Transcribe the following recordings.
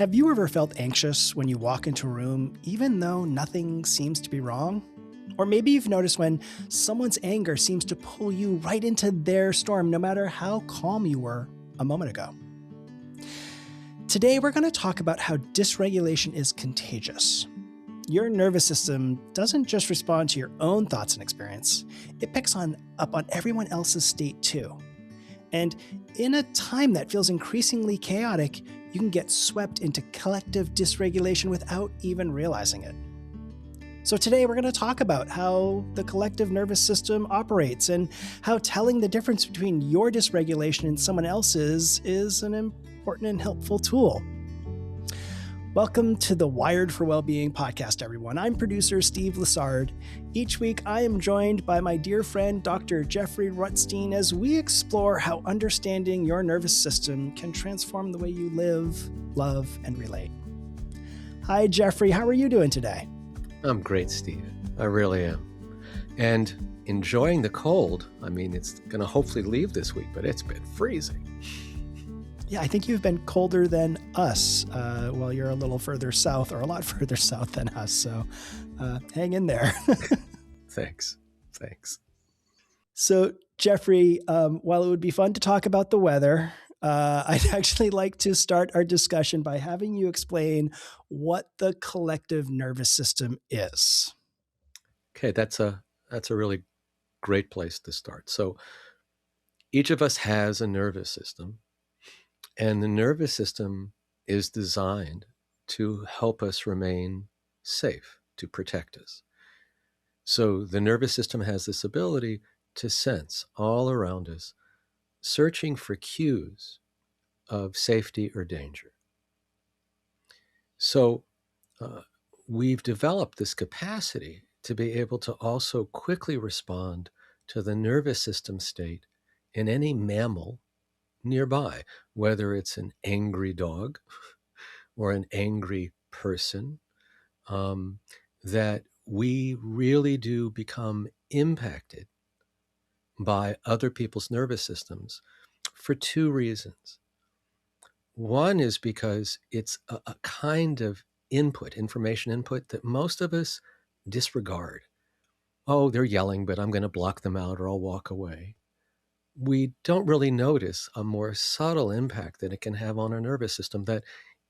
Have you ever felt anxious when you walk into a room, even though nothing seems to be wrong? Or maybe you've noticed when someone's anger seems to pull you right into their storm, no matter how calm you were a moment ago. Today, we're going to talk about how dysregulation is contagious. Your nervous system doesn't just respond to your own thoughts and experience, it picks up on everyone else's state too. And in a time that feels increasingly chaotic, you can get swept into collective dysregulation without even realizing it. So today we're going to talk about how the collective nervous system operates and how telling the difference between your dysregulation and someone else's is an important and helpful tool. Welcome to the Wired for Wellbeing podcast, everyone. I'm producer Steve Lessard. Each week, I am joined by my dear friend, Dr. Jeffrey Rutstein, as we explore how understanding your nervous system can transform the way you live, love, and relate. Hi, Jeffrey. How are you doing today? I'm great, Steve. I really am. And enjoying the cold. I mean, it's going to hopefully leave this week, but it's been freezing. Yeah, I think you've been colder than us while you're a little further south, or a lot further south than us. So hang in there. Thanks. So, Jeffrey, while it would be fun to talk about the weather, I'd actually like to start our discussion by having you explain what the collective nervous system is. Okay, that's a really great place to start. So each of us has a nervous system, and the nervous system is designed to help us remain safe, to protect us. So the nervous system has this ability to sense all around us, searching for cues of safety or danger. So we've developed this capacity to be able to also quickly respond to the nervous system state in any mammal nearby, whether it's an angry dog or an angry person, that we really do become impacted by other people's nervous systems for two reasons. One is because it's a kind of input, information input, that most of us disregard. Oh, they're yelling, but I'm going to block them out or I'll walk away. We don't really notice a more subtle impact that it can have on our nervous system, that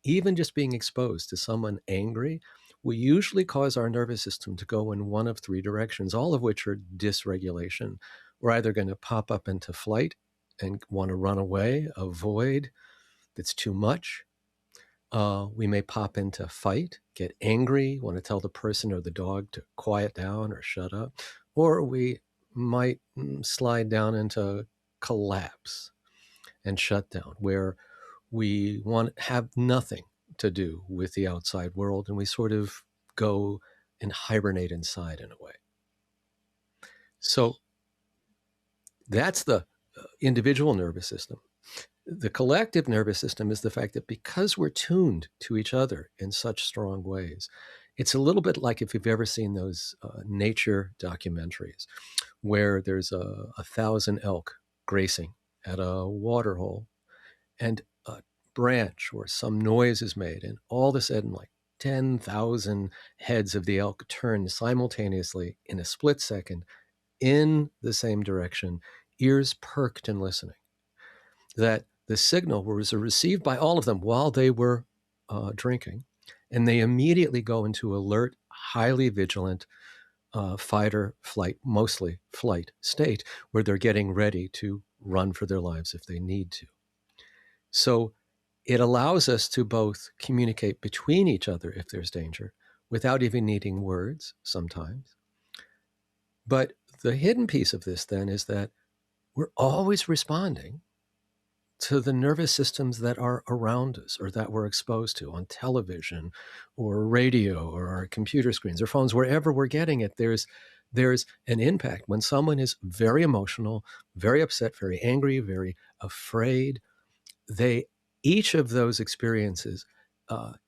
even just being exposed to someone angry will usually cause our nervous system to go in one of three directions, all of which are dysregulation. We're either going to pop up into flight and want to run away, avoid, that's too much. We may pop into fight, get angry, want to tell the person or the dog to quiet down or shut up, or we might slide down into collapse and shut down, where we want to have nothing to do with the outside world, and we sort of go and hibernate inside in a way. So that's the individual nervous system. The collective nervous system is the fact that because we're tuned to each other in such strong ways, it's a little bit like if you've ever seen those nature documentaries where there's 1,000 elk grazing at a water hole, and a branch or some noise is made, and all of a sudden, like 10,000 heads of the elk turn simultaneously in a split second in the same direction, ears perked and listening. That the signal was received by all of them while they were drinking, and they immediately go into alert, highly vigilant fight or flight, mostly flight state, where they're getting ready to run for their lives if they need to. So it allows us to both communicate between each other if there's danger, without even needing words sometimes. But the hidden piece of this then is that we're always responding to the nervous systems that are around us or that we're exposed to on television or radio or our computer screens or phones, wherever we're getting it. There's an impact. When someone is very emotional, very upset, very angry, very afraid, each of those experiences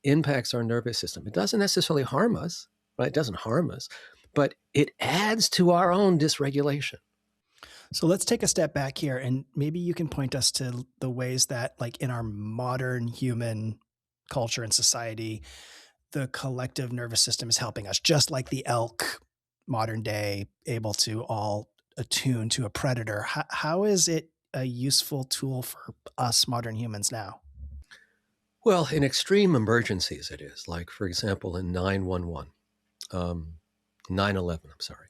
impacts our nervous system. It doesn't necessarily harm us, right? It doesn't harm us, but it adds to our own dysregulation. So let's take a step back here, and maybe you can point us to the ways that, like, in our modern human culture and society, the collective nervous system is helping us, just like the elk, modern day, able to all attune to a predator. How is it a useful tool for us modern humans now? Well, in extreme emergencies, it is. Like, for example, in 911, 9/11, I'm sorry,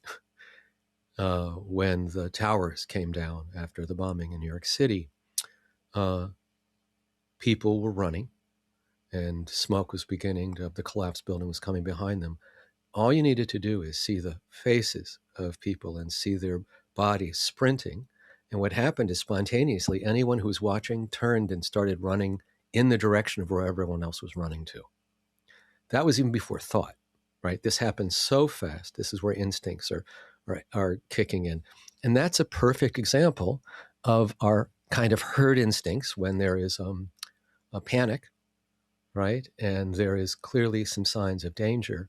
when the towers came down after the bombing in New York City, uh, people were running and smoke was beginning to, the collapsed building was coming behind them. All you needed to do is see the faces of people and see their bodies sprinting. And what happened is spontaneously, anyone who was watching turned and started running in the direction of where everyone else was running to. That was even before thought, right? This happens so fast. This is where instincts are kicking in. And that's a perfect example of our kind of herd instincts when there is a panic, right? And there is clearly some signs of danger.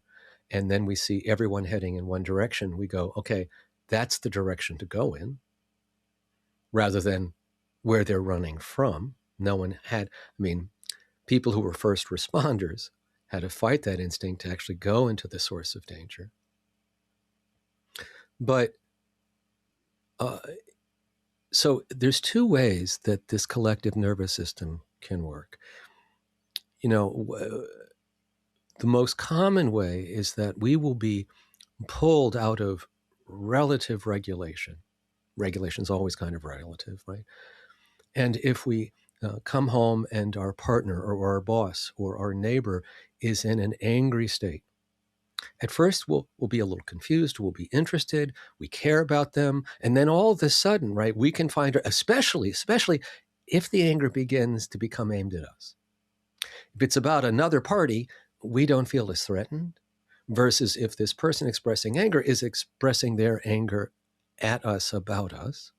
And then we see everyone heading in one direction. We go, okay, that's the direction to go in, rather than where they're running from. No one had, I mean, people who were first responders had to fight that instinct to actually go into the source of danger. But uh, so there's two ways that this collective nervous system can work. You know, the most common way is that we will be pulled out of relative regulation. Regulation is always kind of relative, right? And if we come home and our partner or our boss or our neighbor is in an angry state, at first we'll be a little confused, we'll be interested, we care about them, and then all of a sudden, right, we can find, especially if the anger begins to become aimed at us. If it's about another party, we don't feel as threatened, versus if this person expressing anger is expressing their anger at us, about us,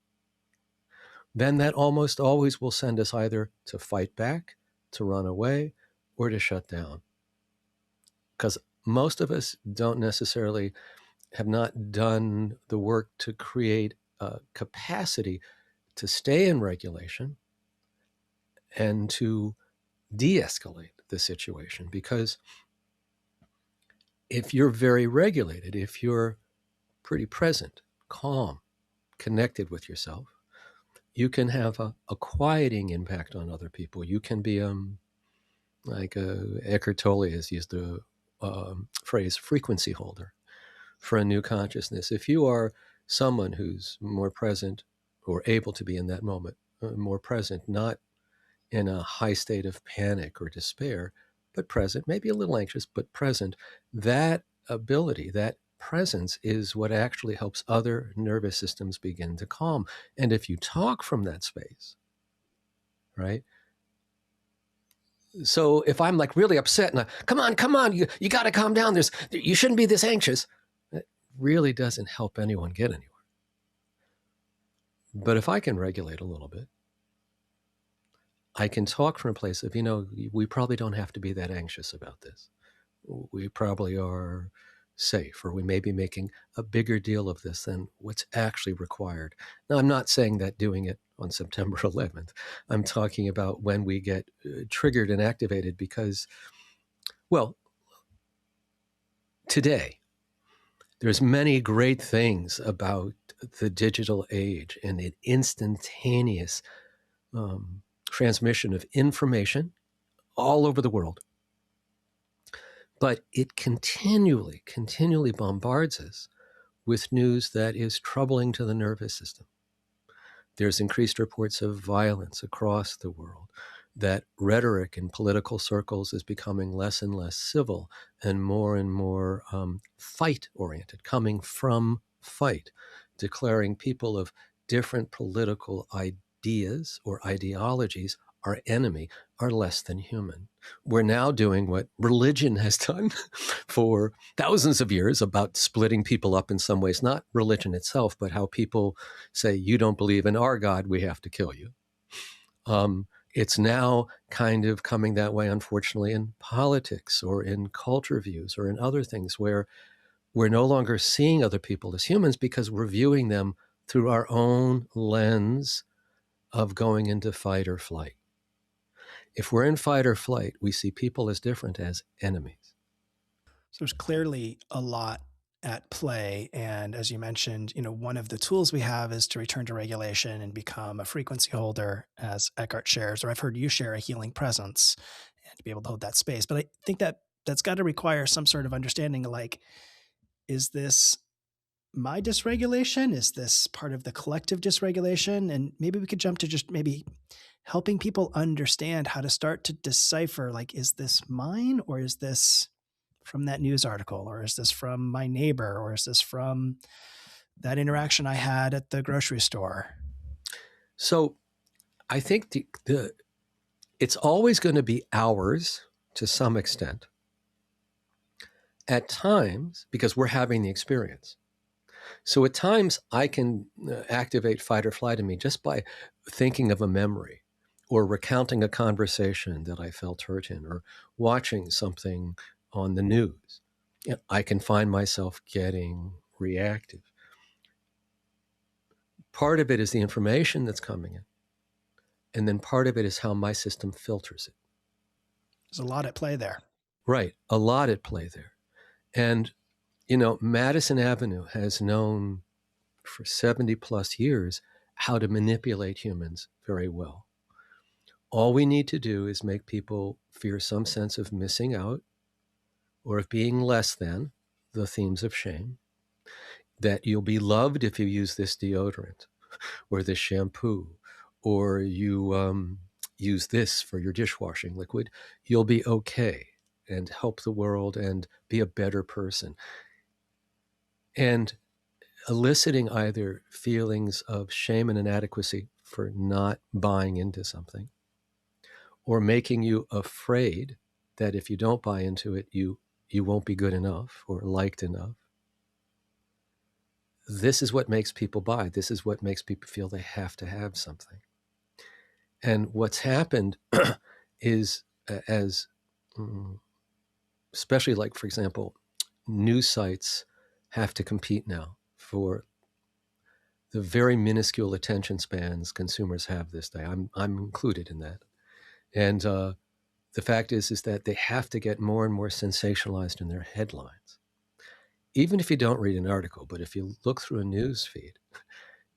then that almost always will send us either to fight back, to run away, or to shut down. Because most of us don't necessarily have not done the work to create a capacity to stay in regulation and to de-escalate the situation. Because if you're very regulated, if you're pretty present, calm, connected with yourself, you can have a quieting impact on other people. You can be like Eckhart Tolle has used the phrase frequency holder for a new consciousness. If you are someone who's more present or able to be in that moment, more present, not in a high state of panic or despair, but present, maybe a little anxious, but present, that ability, that presence is what actually helps other nervous systems begin to calm. And if you talk from that space, right? So if I'm like really upset and come on, you got to calm down. You shouldn't be this anxious. It really doesn't help anyone get anywhere. But if I can regulate a little bit, I can talk from a place of, we probably don't have to be that anxious about this. We probably are safe, or we may be making a bigger deal of this than what's actually required. Now, I'm not saying that doing it on September 11th. I'm talking about when we get triggered and activated because, well, today, there's many great things about the digital age and the instantaneous transmission of information all over the world. But it continually bombards us with news that is troubling to the nervous system. There's increased reports of violence across the world, that rhetoric in political circles is becoming less and less civil and more fight-oriented, coming from fight, declaring people of different political ideas or ideologies our enemy, are less than human. We're now doing what religion has done for thousands of years about splitting people up in some ways, not religion itself, but how people say, you don't believe in our God, we have to kill you. It's now kind of coming that way, unfortunately, in politics or in culture views or in other things where we're no longer seeing other people as humans because we're viewing them through our own lens of going into fight or flight. If we're in fight or flight, we see people as different as enemies. So there's clearly a lot at play. And as you mentioned, one of the tools we have is to return to regulation and become a frequency holder, as Eckhart shares, or I've heard you share, a healing presence, and to be able to hold that space. But I think that that's got to require some sort of understanding of, like, is this my dysregulation? Is this part of the collective dysregulation? And maybe we could jump to just maybe helping people understand how to start to decipher, like, is this mine, or is this from that news article, or is this from my neighbor, or is this from that interaction I had at the grocery store? So I think it's always going to be ours to some extent. At times, because we're having the experience. So at times I can activate fight or flight in me just by thinking of a memory or recounting a conversation that I felt hurt in or watching something on the news. I can find myself getting reactive. Part of it is the information that's coming in, and then part of it is how my system filters it. There's a lot at play there. Right, a lot at play there. And, Madison Avenue has known for 70 plus years how to manipulate humans very well. All we need to do is make people fear some sense of missing out or of being less than, the themes of shame, that you'll be loved if you use this deodorant or this shampoo, or you use this for your dishwashing liquid. You'll be okay and help the world and be a better person. And eliciting either feelings of shame and inadequacy for not buying into something, or making you afraid that if you don't buy into it, you won't be good enough or liked enough. This is what makes people buy. This is what makes people feel they have to have something. And what's happened is, especially like, for example, news sites have to compete now for the very minuscule attention spans consumers have this day. I'm included in that. And the fact is that they have to get more and more sensationalized in their headlines. Even if you don't read an article, but if you look through a news feed,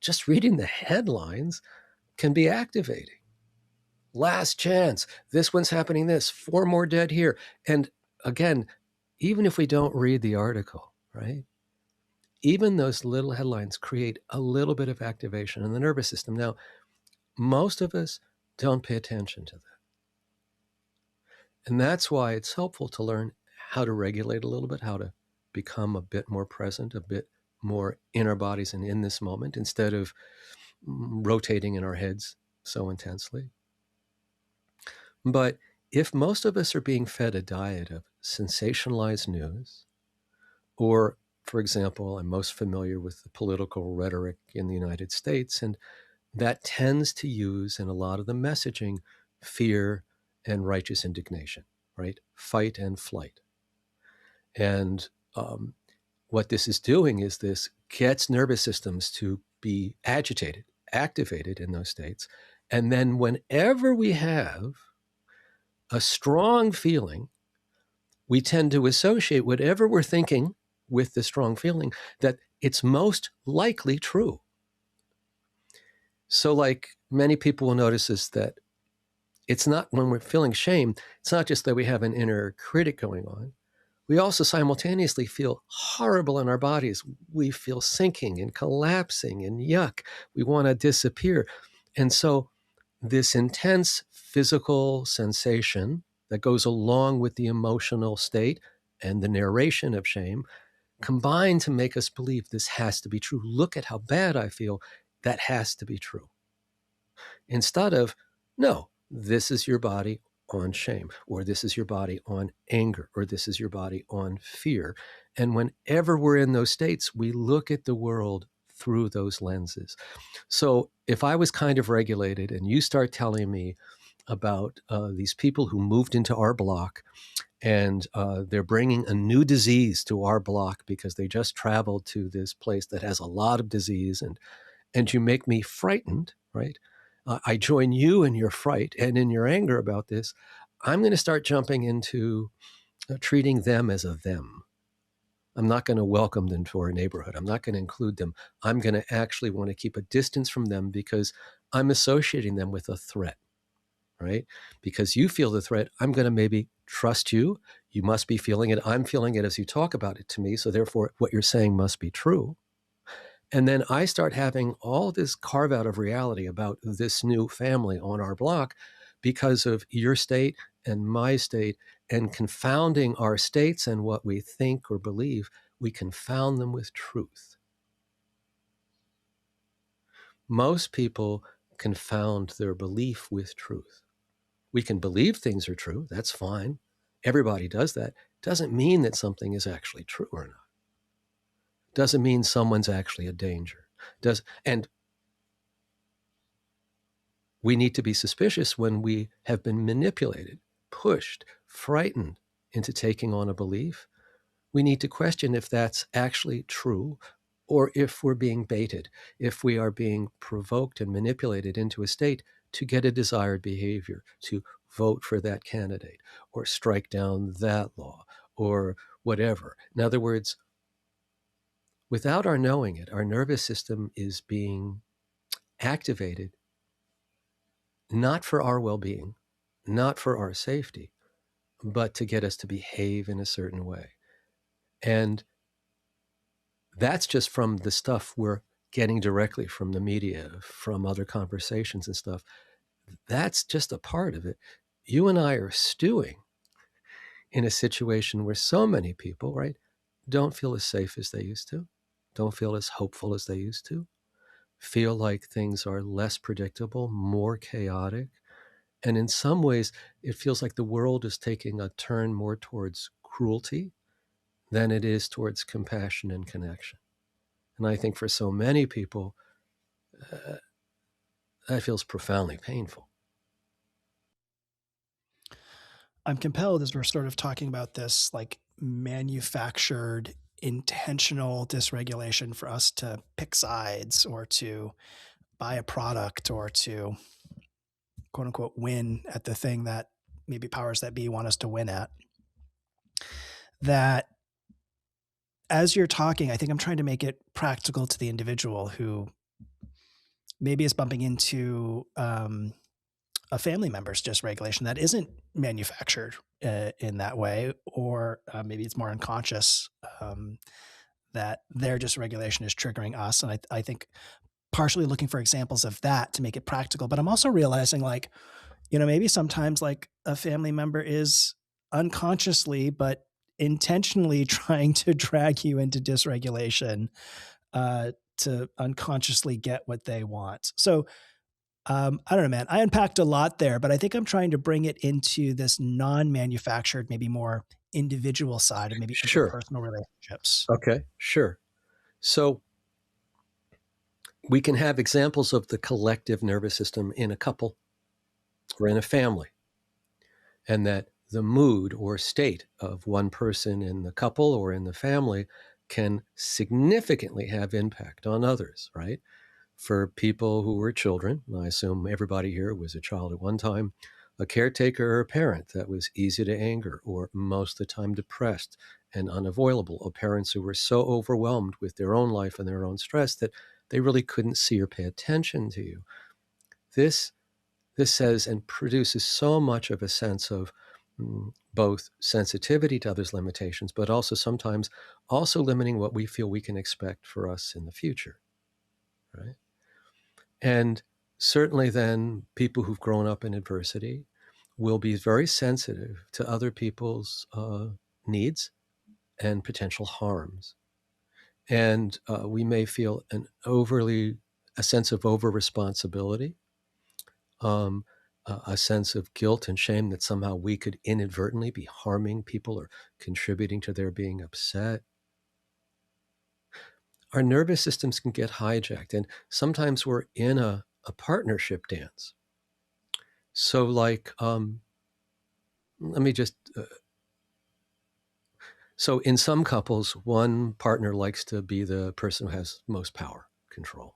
just reading the headlines can be activating. Last chance, this one's happening, this, 4 more dead here. And again, even if we don't read the article, right? Even those little headlines create a little bit of activation in the nervous system. Now, most of us don't pay attention to that. And that's why it's helpful to learn how to regulate a little bit, how to become a bit more present, a bit more in our bodies and in this moment, instead of rotating in our heads so intensely. But if most of us are being fed a diet of sensationalized news, or, for example, I'm most familiar with the political rhetoric in the United States, and that tends to use in a lot of the messaging fear and righteous indignation, right? Fight and flight. And what this is doing is this gets nervous systems to be agitated, activated in those states. And then whenever we have a strong feeling, we tend to associate whatever we're thinking with the strong feeling, that it's most likely true. So like many people will notice is that it's not, when we're feeling shame, it's not just that we have an inner critic going on. We also simultaneously feel horrible in our bodies. We feel sinking and collapsing and yuck. We want to disappear. And so this intense physical sensation that goes along with the emotional state and the narration of shame combine to make us believe this has to be true. Look at how bad I feel. That has to be true. Instead of, no, this is your body on shame, or this is your body on anger, or this is your body on fear. And whenever we're in those states, we look at the world through those lenses. So if I was kind of regulated and you start telling me about these people who moved into our block and they're bringing a new disease to our block because they just traveled to this place that has a lot of disease, and you make me frightened, right? I join you in your fright and in your anger about this. I'm going to start jumping into treating them as a them. I'm not going to welcome them to our neighborhood. I'm not going to include them. I'm going to actually want to keep a distance from them because I'm associating them with a threat, right? Because you feel the threat, I'm going to maybe trust you. You must be feeling it. I'm feeling it as you talk about it to me. So therefore, what you're saying must be true. And then I start having all this carve out of reality about this new family on our block because of your state and my state, and confounding our states and what we think or believe, we confound them with truth. Most people confound their belief with truth. We can believe things are true, that's fine. Everybody does that. Doesn't mean that something is actually true or not. Doesn't mean someone's actually a danger. And we need to be suspicious when we have been manipulated, pushed, frightened into taking on a belief. We need to question if that's actually true or if we're being baited, if we are being provoked and manipulated into a state to get a desired behavior, to vote for that candidate or strike down that law or whatever. In other words, without our knowing it, our nervous system is being activated not for our well being, not for our safety, but to get us to behave in a certain way. And that's just from the stuff we're getting directly from the media, from other conversations and stuff. That's just a part of it. You and I are stewing in a situation where so many people, right, don't feel as safe as they used to, don't feel as hopeful as they used to, feel like things are less predictable, more chaotic. And in some ways, it feels like the world is taking a turn more towards cruelty than it is towards compassion and connection. And I think for so many people, uh, that feels profoundly painful. I'm compelled as we're sort of talking about this like manufactured intentional dysregulation for us to pick sides or to buy a product or to quote unquote win at the thing that maybe powers that be want us to win at. That as you're talking, I think I'm trying to make it practical to the individual who maybe is bumping into a family member's dysregulation that isn't manufactured in that way, or maybe it's more unconscious that their dysregulation is triggering us. And I think partially looking for examples of that to make it practical. But I'm also realizing, like, maybe sometimes like a family member is unconsciously, but intentionally trying to drag you into dysregulation to unconsciously get what they want. So I don't know, man. I unpacked a lot there, but I think I'm trying to bring it into this non-manufactured, maybe more individual side of maybe Sure. interpersonal relationships. Okay. Sure. So we can have examples of the collective nervous system in a couple or in a family, and that the mood or state of one person in the couple or in the family can significantly have impact on others, right? For people who were children, I assume everybody here was a child at one time, a caretaker or a parent that was easy to anger or most of the time depressed and unavoidable, or parents who were so overwhelmed with their own life and their own stress that they really couldn't see or pay attention to you. This this says and produces so much of a sense of both sensitivity to others' limitations, but also sometimes also limiting what we feel we can expect for us in the future, right? And certainly then people who've grown up in adversity will be very sensitive to other people's needs and potential harms. And we may feel a sense of over responsibility, um, a sense of guilt and shame that somehow we could inadvertently be harming people or contributing to their being upset. Our nervous systems can get hijacked, and sometimes we're in a partnership dance. So, like, let me just. So, in some couples, one partner likes to be the person who has most power, control.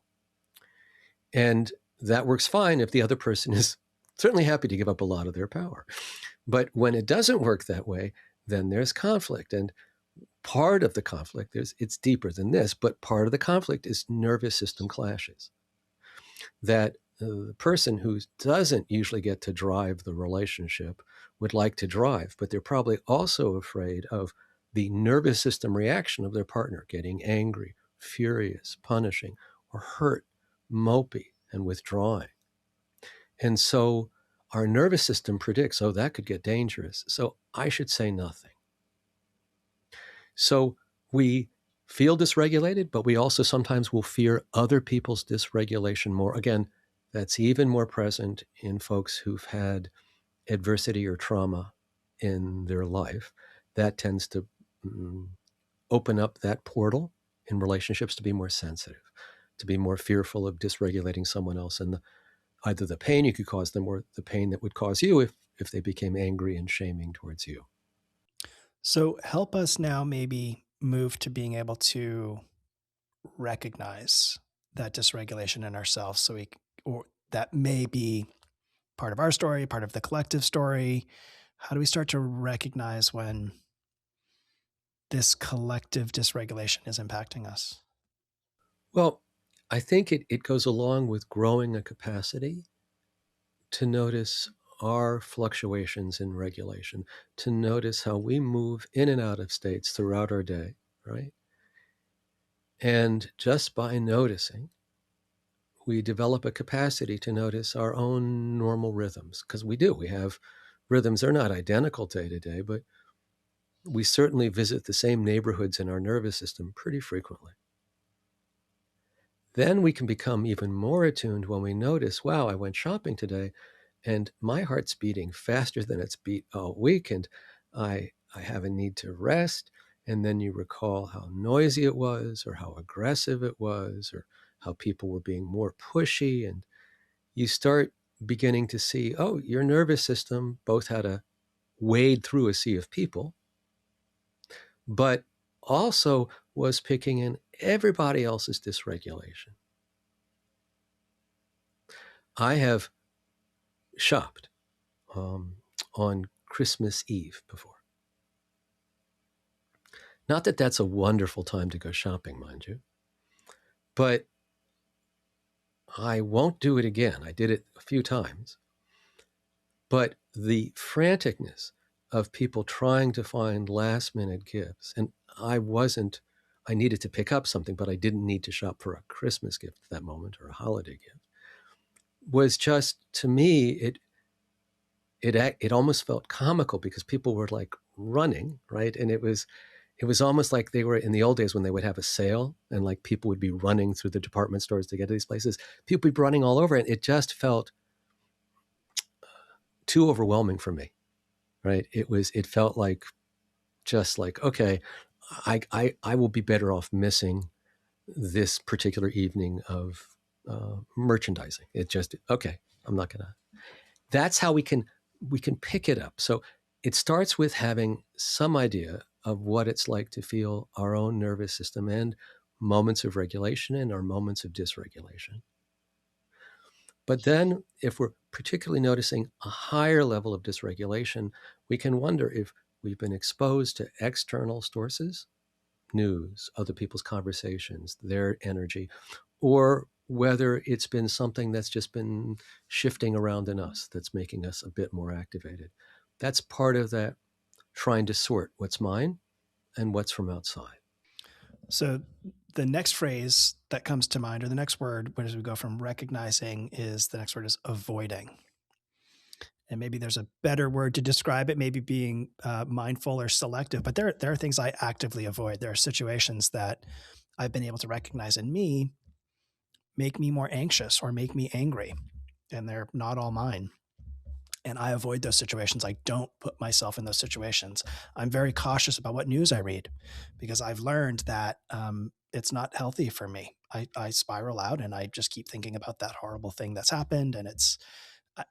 And that works fine if the other person is certainly happy to give up a lot of their power. But when it doesn't work that way, then there's conflict. And part of the conflict is, it's deeper than this, but part of the conflict is nervous system clashes. That the person who doesn't usually get to drive the relationship would like to drive, but they're probably also afraid of the nervous system reaction of their partner getting angry, furious, punishing, or hurt, mopey, and withdrawing. And so our nervous system predicts, oh, that could get dangerous, so I should say nothing. So we feel dysregulated, but we also sometimes will fear other people's dysregulation more. Again, that's even more present in folks who've had adversity or trauma in their life. That tends to open up that portal in relationships to be more sensitive, to be more fearful of dysregulating someone else, and either the pain you could cause them or the pain that would cause you if they became angry and shaming towards you. So help us now maybe move to being able to recognize that dysregulation in ourselves so we or that may be part of our story, part of the collective story. How do we start to recognize when this collective dysregulation is impacting us? Well, I think it goes along with growing a capacity to notice our fluctuations in regulation, to notice how we move in and out of states throughout our day, right? And just by noticing, we develop a capacity to notice our own normal rhythms, because we do. We have rhythms. They're not identical day to day, but we certainly visit the same neighborhoods in our nervous system pretty frequently. Then we can become even more attuned when we notice, wow, I went shopping today and my heart's beating faster than it's beat all week, and I have a need to rest. And then you recall how noisy it was, or how aggressive it was, or how people were being more pushy. And you start beginning to see, oh, your nervous system both had to wade through a sea of people, but also was picking in everybody else's dysregulation. I have shopped um, on Christmas Eve before. Not that that's a wonderful time to go shopping, mind you, but I won't do it again. I did it a few times. But the franticness of people trying to find last minute gifts, and I needed to pick up something, but I didn't need to shop for a Christmas gift at that moment or a holiday gift, was just, to me, it almost felt comical because people were like running, right? And it was almost like they were in the old days when they would have a sale and like people would be running through the department stores to get to these places. People would be running all over, and it just felt too overwhelming for me, right? It felt like, just like, okay, I will be better off missing this particular evening of merchandising. It just, okay, I'm not gonna. That's how we can pick it up. So it starts with having some idea of what it's like to feel our own nervous system and moments of regulation and our moments of dysregulation. But then, if we're particularly noticing a higher level of dysregulation, we can wonder if we've been exposed to external sources, news, other people's conversations, their energy, or whether it's been something that's just been shifting around in us that's making us a bit more activated. That's part of that, trying to sort what's mine and what's from outside. So the next phrase that comes to mind, or the next word, as we go from recognizing, is the next word is avoiding. And maybe there's a better word to describe it, maybe being mindful or selective. But there are things I actively avoid. There are situations that I've been able to recognize in me make me more anxious or make me angry, and they're not all mine. And I avoid those situations. I don't put myself in those situations. I'm very cautious about what news I read because I've learned that it's not healthy for me. I spiral out and I just keep thinking about that horrible thing that's happened, and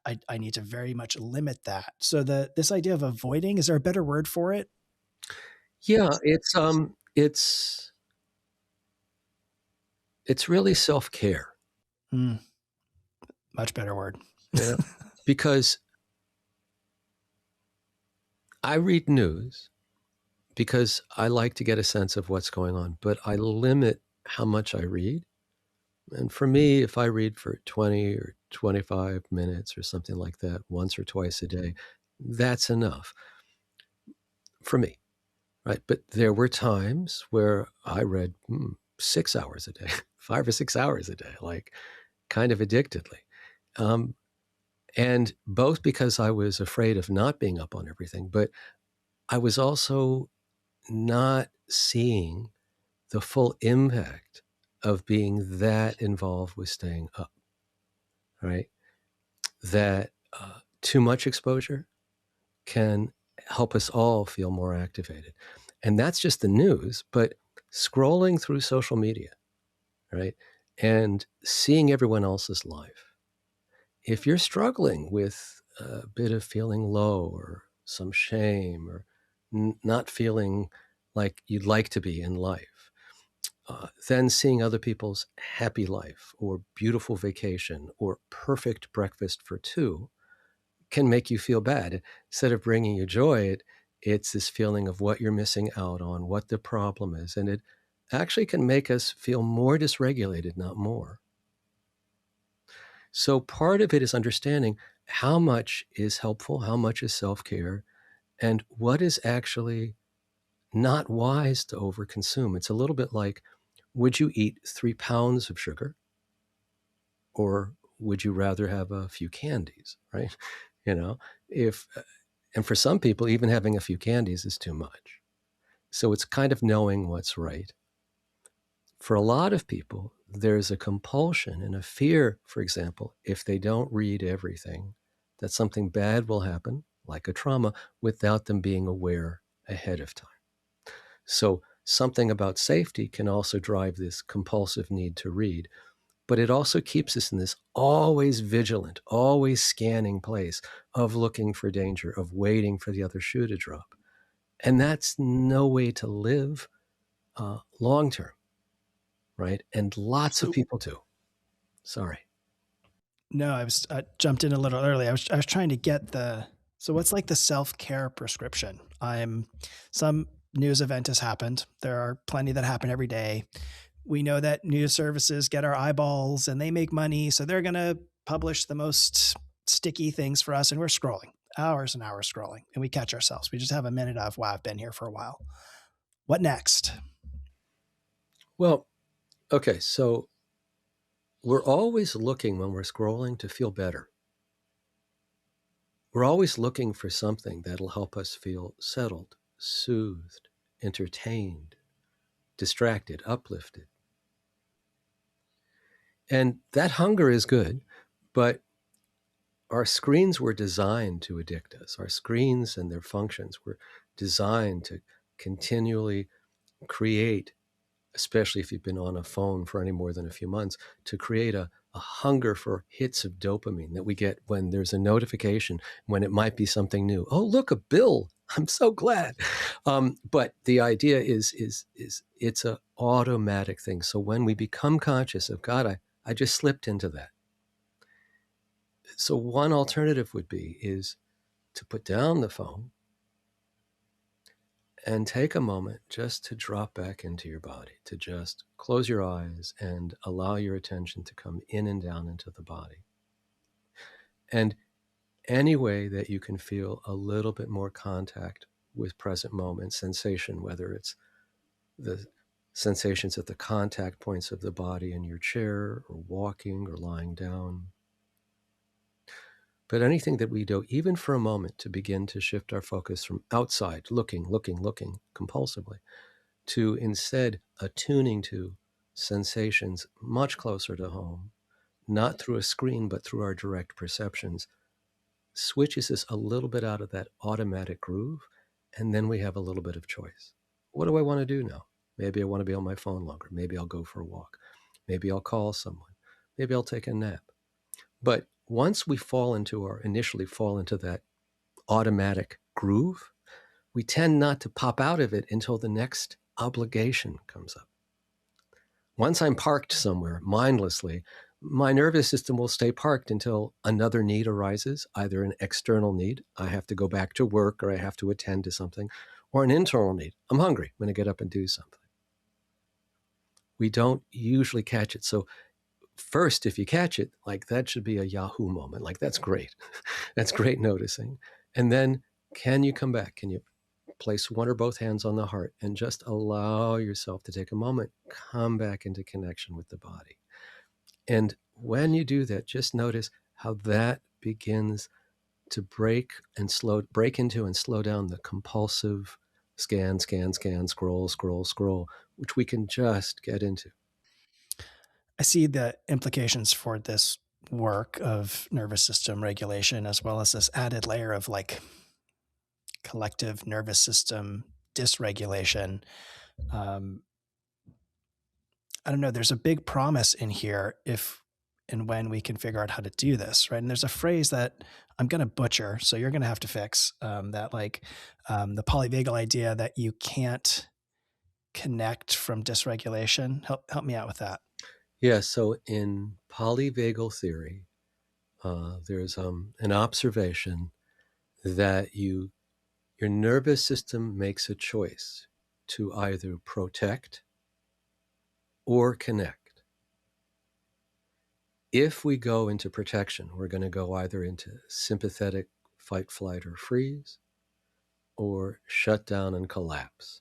I need to very much limit that. So this idea of avoiding, is there a better word for it? Yeah, it's really self-care. Mm. Much better word. You know, because I read news because I like to get a sense of what's going on, but I limit how much I read. And for me, if I read for 20 or 25 minutes or something like that, once or twice a day, that's enough for me, right? But there were times where I read 6 hours a day, 5 or 6 hours a day, like kind of addictedly. Um, and both because I was afraid of not being up on everything, but I was also not seeing the full impact of being that involved with staying up, right? That too much exposure can help us all feel more activated. And that's just the news, but scrolling through social media, right? And seeing everyone else's life. If you're struggling with a bit of feeling low or some shame or not feeling like you'd like to be in life, then seeing other people's happy life or beautiful vacation or perfect breakfast for two can make you feel bad. Instead of bringing you joy, it's this feeling of what you're missing out on, what the problem is. And it actually can make us feel more dysregulated, not more. So part of it is understanding how much is helpful, how much is self-care, and what is actually not wise to overconsume. It's a little bit like, would you eat 3 pounds of sugar, or would you rather have a few candies, right? You know, if and for some people, even having a few candies is too much. So it's kind of knowing what's right. For a lot of people, there's a compulsion and a fear, for example, if they don't read everything, that something bad will happen, like a trauma, without them being aware ahead of time. So something about safety can also drive this compulsive need to read, but it also keeps us in this always vigilant, always scanning place of looking for danger, of waiting for the other shoe to drop. And that's no way to live long term, right? And lots of So people do. Sorry. no, I jumped in a little early. I was trying to get the so what's like the self-care prescription? I'm some news event has happened. There are plenty that happen every day. We know that news services get our eyeballs and they make money, so they're going to publish the most sticky things for us and we're scrolling. Hours and hours scrolling and we catch ourselves. We just have a minute of, wow, I've been here for a while. What next? Well, okay. So we're always looking when we're scrolling to feel better. We're always looking for something that'll help us feel settled, soothed, entertained, distracted, uplifted. And that hunger is good, but our screens were designed to addict us. Our screens and their functions were designed to continually create, especially if you've been on a phone for any more than a few months, to create a hunger for hits of dopamine that we get when there's a notification, when it might be something new. Oh, look, a bill. I'm so glad. But the idea is it's an automatic thing. So when we become conscious of, God, I just slipped into that. So one alternative would be is to put down the phone and take a moment just to drop back into your body, to just close your eyes and allow your attention to come in and down into the body. And any way that you can feel a little bit more contact with present moment sensation, whether it's the sensations at the contact points of the body in your chair or walking or lying down. But anything that we do, even for a moment, to begin to shift our focus from outside, looking compulsively, to instead attuning to sensations much closer to home, not through a screen, but through our direct perceptions, switches us a little bit out of that automatic groove. And then we have a little bit of choice. What do I want to do now? Maybe I want to be on my phone longer. Maybe I'll go for a walk. Maybe I'll call someone. Maybe I'll take a nap. But once we initially fall into that automatic groove, we tend not to pop out of it until the next obligation comes up. Once I'm parked somewhere mindlessly, my nervous system will stay parked until another need arises, either an external need, I have to go back to work or I have to attend to something, or an internal need, I'm hungry, I'm going to get up and do something. We don't usually catch it. So, first, if you catch it, like that should be a Yahoo moment. Like, that's great. That's great noticing. And then, can you come back? Can you place one or both hands on the heart and just allow yourself to take a moment, come back into connection with the body? And when you do that, just notice how that begins to break into and slow down the compulsive scan, scan, scan, scroll, scroll, scroll, which we can just get into. I see the implications for this work of nervous system regulation, as well as this added layer of like collective nervous system dysregulation. Um, I don't know. There's a big promise in here if and when we can figure out how to do this, right? And there's a phrase that I'm going to butcher, so you're going to have to fix that, like the polyvagal idea that you can't connect from dysregulation. Help me out with that. Yeah, so in polyvagal theory, there's an observation that your nervous system makes a choice to either protect or connect. If we go into protection, we're going to go either into sympathetic fight, flight, or freeze, or shut down and collapse.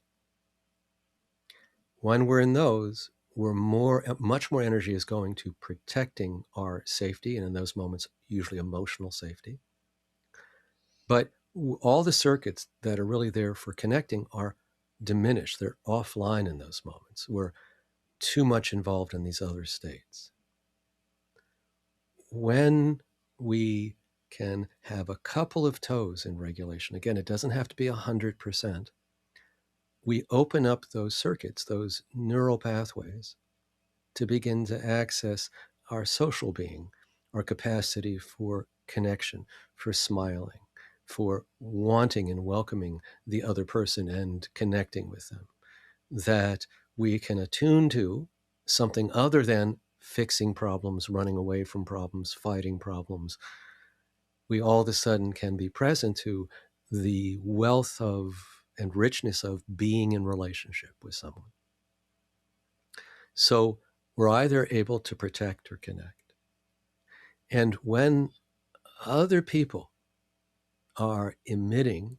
When we're in those, much more energy is going to protecting our safety, and in those moments, usually emotional safety. But all the circuits that are really there for connecting are diminished. They're offline in those moments. We're too much involved in these other states. When we can have a couple of toes in regulation, again, it doesn't have to be 100%. We open up those circuits, those neural pathways, to begin to access our social being, our capacity for connection, for smiling, for wanting and welcoming the other person and connecting with them. That we can attune to something other than fixing problems, running away from problems, fighting problems. We all of a sudden can be present to the wealth of and richness of being in relationship with someone. So we're either able to protect or connect. And when other people are emitting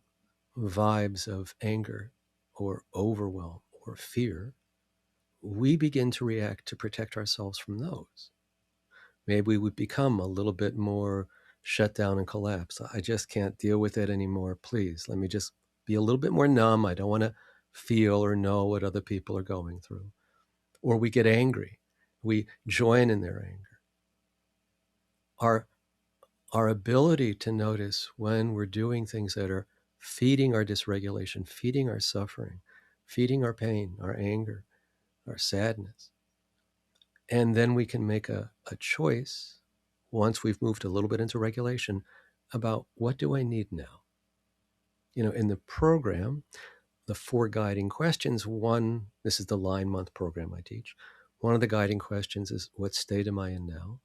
vibes of anger or overwhelm or fear, we begin to react to protect ourselves from those. Maybe we become a little bit more shut down and collapse. I just can't deal with it anymore. Please, let me just be a little bit more numb. I don't want to feel or know what other people are going through. Or we get angry. We join in their anger. Our, our ability to notice when we're doing things that are feeding our dysregulation, feeding our suffering, feeding our pain, our anger, our sadness. And then we can make a choice once we've moved a little bit into regulation about what do I need now? In the program, the 4 guiding questions, this is the line month program I teach. One of the guiding questions is, what state am I in now?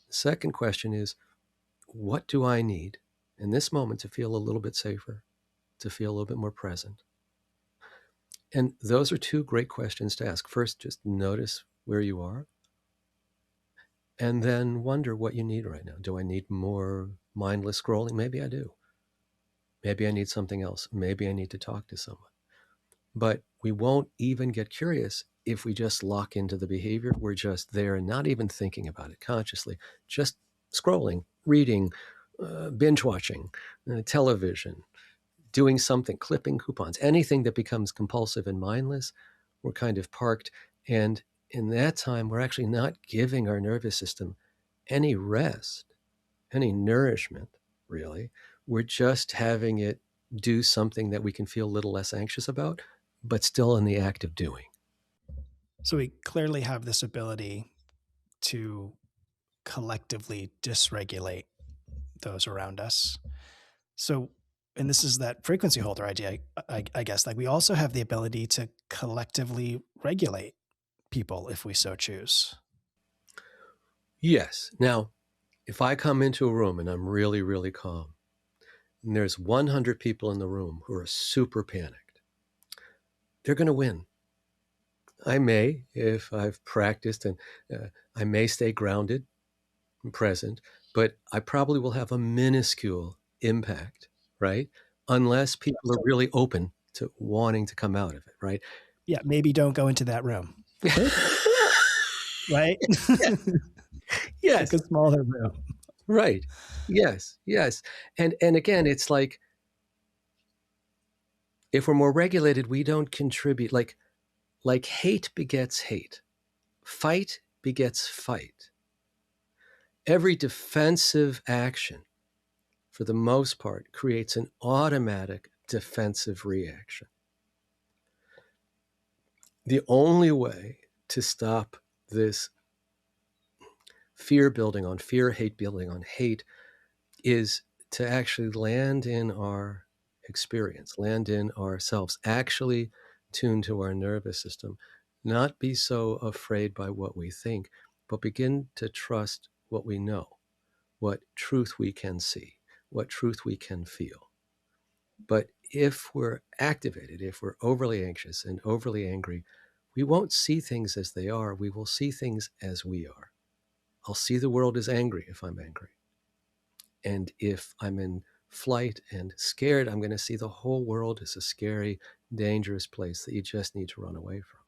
The second question is, what do I need in this moment to feel a little bit safer, to feel a little bit more present? And those are 2 great questions to ask. First, just notice where you are, and then wonder what you need right now. Do I need more mindless scrolling? Maybe I do. Maybe I need something else. Maybe I need to talk to someone. But we won't even get curious if we just lock into the behavior. We're just there and not even thinking about it consciously, just scrolling, reading, binge watching, television, doing something, clipping coupons, anything that becomes compulsive and mindless, we're kind of parked. And in that time, we're actually not giving our nervous system any rest, any nourishment, really. We're just having it do something that we can feel a little less anxious about, but still in the act of doing. So we clearly have this ability to collectively dysregulate those around us. So, and this is that frequency holder idea, I guess, like we also have the ability to collectively regulate people if we so choose. Yes. Now, if I come into a room and I'm really, really calm, and there's 100 people in the room who are super panicked, they're going to win. I may, if I've practiced, and I may stay grounded and present, but I probably will have a minuscule impact, right? Unless people are really open to wanting to come out of it, right? Yeah, maybe don't go into that room. Right? Pick a Yes, smaller room. right. Yes, yes. And again, it's like if we're more regulated, we don't contribute. Like hate begets hate. Fight begets fight. Every defensive action, for the most part, creates an automatic defensive reaction. The only way to stop this fear building on fear, hate building on hate, is to actually land in our experience, land in ourselves, actually tune to our nervous system, not be so afraid by what we think, but begin to trust what we know, what truth we can see, what truth we can feel. But if we're activated, if we're overly anxious and overly angry, we won't see things as they are. We will see things as we are. I'll see the world as angry if I'm angry. And if I'm in flight and scared, I'm going to see the whole world as a scary, dangerous place that you just need to run away from.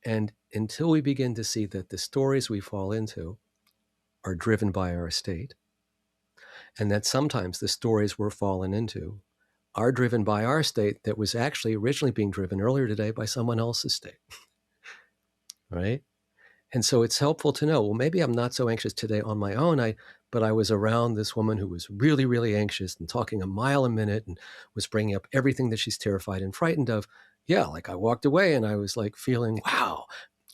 And until we begin to see that the stories we fall into are driven by our state, and that sometimes the stories we're fallen into are driven by our state that was actually originally being driven earlier today by someone else's state, right? And so it's helpful to know, well, maybe I'm not so anxious today on my own, but I was around this woman who was really, really anxious and talking a mile a minute and was bringing up everything that she's terrified and frightened of. Yeah, like I walked away and I was like feeling, wow,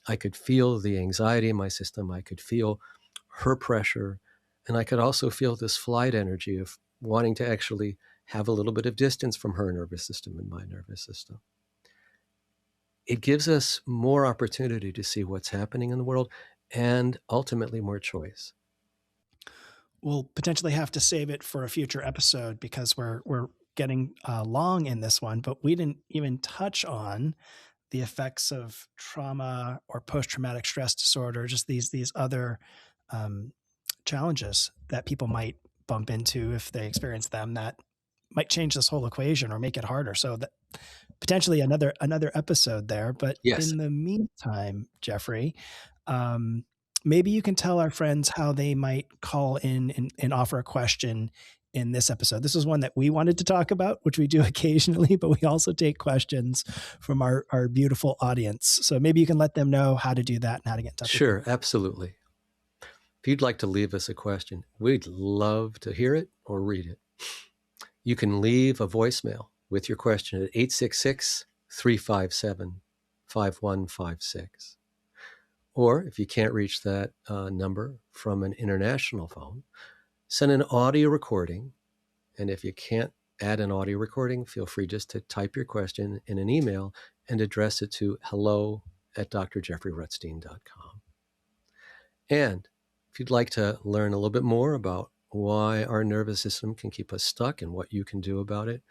I could feel the anxiety in my system. I could feel her pressure. And I could also feel this flight energy of wanting to actually have a little bit of distance from her nervous system and my nervous system. It gives us more opportunity to see what's happening in the world and ultimately more choice. We'll potentially have to save it for a future episode because we're getting long in this one, but we didn't even touch on the effects of trauma or post-traumatic stress disorder, just these other um, challenges that people might bump into if they experience them that might change this whole equation or make it harder. So that potentially another episode there. But Yes, in the meantime, Jeffrey, um, maybe you can tell our friends how they might call in and offer a question in this episode. This is one that we wanted to talk about, which we do occasionally, but we also take questions from our beautiful audience. So maybe you can let them know how to do that and how to get in touch with you. sure, absolutely. If you'd like to leave us a question, we'd love to hear it or read it. You can leave a voicemail with your question at 866 357 5156. Or if you can't reach that number from an international phone, send an audio recording. And if you can't add an audio recording, feel free just to type your question in an email and address it to hello@drjeffreyrutstein.com. And if you'd like to learn a little bit more about why our nervous system can keep us stuck and what you can do about it,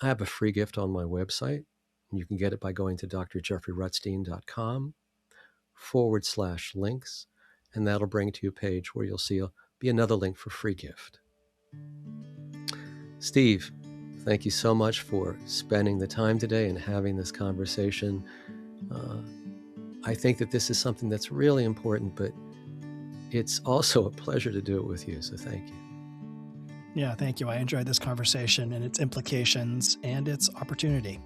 I have a free gift on my website. You can get it by going to drjeffreyrutstein.com/links, and that'll bring to you a page where you'll see be another link for free gift. Steve, thank you so much for spending the time today and having this conversation. I think that this is something that's really important, but it's also a pleasure to do it with you, so thank you. Yeah, thank you. I enjoyed this conversation and its implications and its opportunity.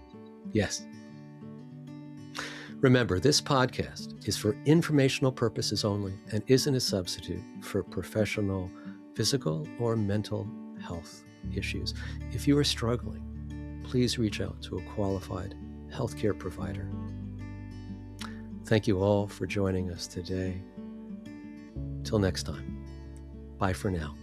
Yes. Remember, this podcast is for informational purposes only and isn't a substitute for professional physical or mental health issues. If you are struggling, please reach out to a qualified healthcare provider. Thank you all for joining us today. Till next time, bye for now.